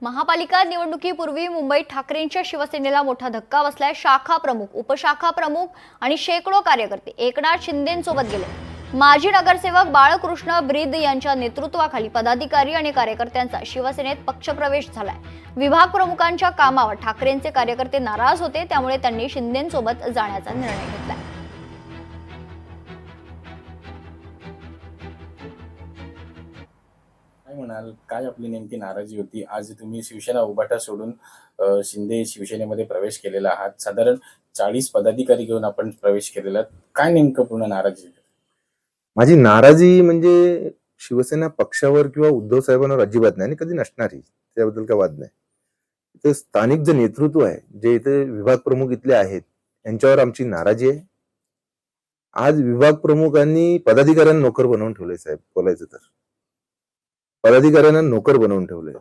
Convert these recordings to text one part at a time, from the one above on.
महापालिका निवडणुकीपूर्वी मुंबईत ठाकरेंच्या शिवसेनेला मोठा धक्का बसलाय। शाखा प्रमुख, उपशाखा प्रमुख आणि शेकडो कार्यकर्ते एकनाथ शिंदेंसोबत गेले। माजी नगरसेवक बाळकृष्ण ब्रीद यांच्या नेतृत्वाखाली पदाधिकारी आणि कार्यकर्त्यांचा शिवसेनेत पक्षप्रवेश झालाय। विभाग प्रमुखांच्या कामावर ठाकरेंचे कार्यकर्ते नाराज होते, त्यामुळे त्यांनी शिंदेंसोबत जाण्याचा निर्णय घेतलाय। काय म्हणाल, काय आपली नेमकी नाराजी होती? आज तुम्ही शिवसेना उभाटा सोडून शिंदे शिवसेनेमध्ये प्रवेश केलेला आहात। साधारण 40 पदाधिकारी घेऊन आपण प्रवेश केलेला, काय नेमकं पूर्ण नाराजी? माझी नाराजी म्हणजे शिवसेना पक्षावर किंवा उद्धव साहेबांवर अजिबात नाही आणि कधी नसणारही, त्याबद्दल काही वाद नाही। इथे स्थानिक जे नेतृत्व आहे, जे इथे विभाग प्रमुख इथले आहेत, यांच्यावर आमची नाराजी आहे। आज विभाग प्रमुखांनी पदाधिकाऱ्यांना नोकर बनवून ठेवले साहेब, बोलायचं तर पदाधिकाऱ्यांना नोकर बनवून ठेवले।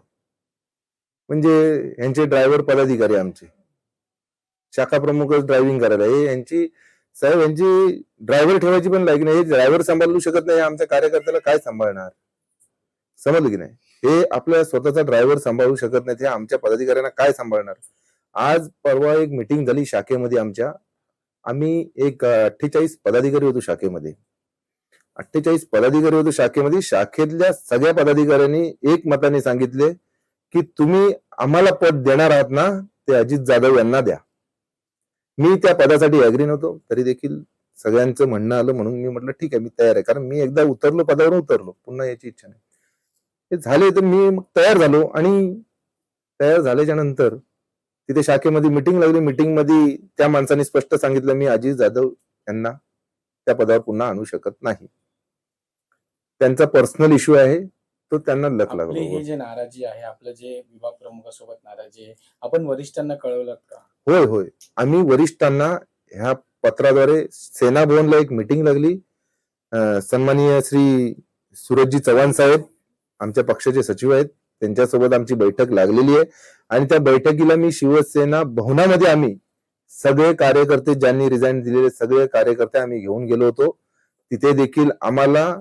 म्हणजे यांचे ड्रायव्हर पदाधिकारी, आमचे शाखा प्रमुखच ड्रायव्हिंग करायला, हे यांची साहेब यांची ड्रायव्हर ठेवायची पण लायकी नाही। ड्रायव्हर सांभाळू शकत नाही, आमच्या कार्यकर्त्याला काय सांभाळणार? समजलं की नाही? हे आपल्या स्वतःचा ड्रायव्हर सांभाळू शकत नाही, ते आमच्या पदाधिकाऱ्यांना काय सांभाळणार? आज परवा एक मीटिंग झाली शाखेमध्ये आमच्या, आम्ही एक 48 पदाधिकारी होतो शाखेमध्ये। 48 पदाधिकारी होतो शाखेमध्ये। शाखेतल्या सगळ्या पदाधिकाऱ्यांनी एक मताने सांगितले की तुम्ही आम्हाला पद देणार आहात ना, ते अजित जाधव यांना द्या। मी त्या पदासाठी ऍग्री नव्हतो, तरी देखील सगळ्यांचं म्हणणं आलं म्हणून मी म्हटलं ठीक आहे, मी तयार आहे। कारण मी एकदा उतरलो, पदावरून उतरलो, पुन्हा याची इच्छा नाही। हे झाले तर मी मग तयार झालो आणि तयार झाल्याच्या नंतर तिथे शाखेमध्ये मीटिंग लागली। मीटिंग मध्ये त्या माणसाने स्पष्ट सांगितलं मी अजित जाधव यांना त्या पदावर पुन्हा आणू शकत नाही। त्यांचा पर्सनल इश्यू आहे, तो त्यांना लक लागला। हे जे नाराजी आहे, आपलं जे विभाग प्रमुखासोबत नाराजी आहे, आपण वरिष्ठांना कळवलं का? होय होय, आम्ही वरिष्ठांना ह्या पत्राद्वारे, सेना भवनला एक मीटिंग लागली। सन्माननीय श्री सूरजजी चव्हाण साहेब आमच्या पक्षाचे सचिव आहेत, त्यांच्यासोबत आमची बैठक लागलेली आहे आणि त्या बैठकीला मी शिवसेना भवनामध्ये आम्ही सगळे कार्यकर्ते, ज्यांनी रिझाईन दिलेले सगळे कार्यकर्ते आम्ही घेऊन गेलो होतो। तिथे देखील आम्हाला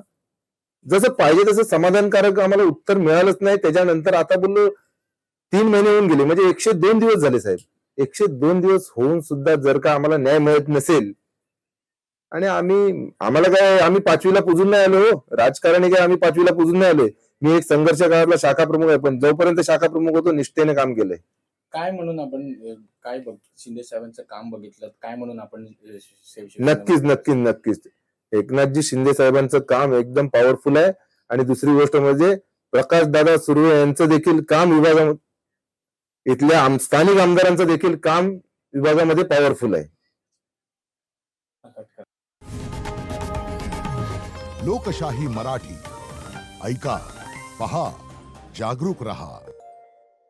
जसं पाहिजे तसं समाधानकारक आम्हाला उत्तर मिळालंच नाही। त्याच्यानंतर आता बोललो 3 महिने होऊन गेले, म्हणजे 102 दिवस झाले साहेब। 102 दिवस होऊन सुद्धा जर का आम्हाला न्याय मिळत नसेल, आणि आम्हाला काय, आम्ही 5वीला पूजून नाही आलो हो, राजकारणी काय आम्ही 5वीला पूजून नाही आलोय। मी एक संघर्ष काळातला शाखा प्रमुख आहे, पण जोपर्यंत शाखा प्रमुख होतो निष्ठेने काम केलंय। काय म्हणून आपण काय शिंदे साहेबांचं काम बघितलं, काय म्हणून आपण नक्कीच नक्कीच नक्कीच एकनाथजी शिंदे साहेबांचं काम एकदम पॉवरफुल आहे। आणि दुसरी गोष्ट म्हणजे प्रकाश दादा सुर्वे यांचं देखील काम विभागामध्ये, इथल्या स्थानिक आमदारांचं देखील काम विभागामध्ये पॉवरफुल आहे। लोकशाही मराठी ऐका, पहा, जागरूक रहा।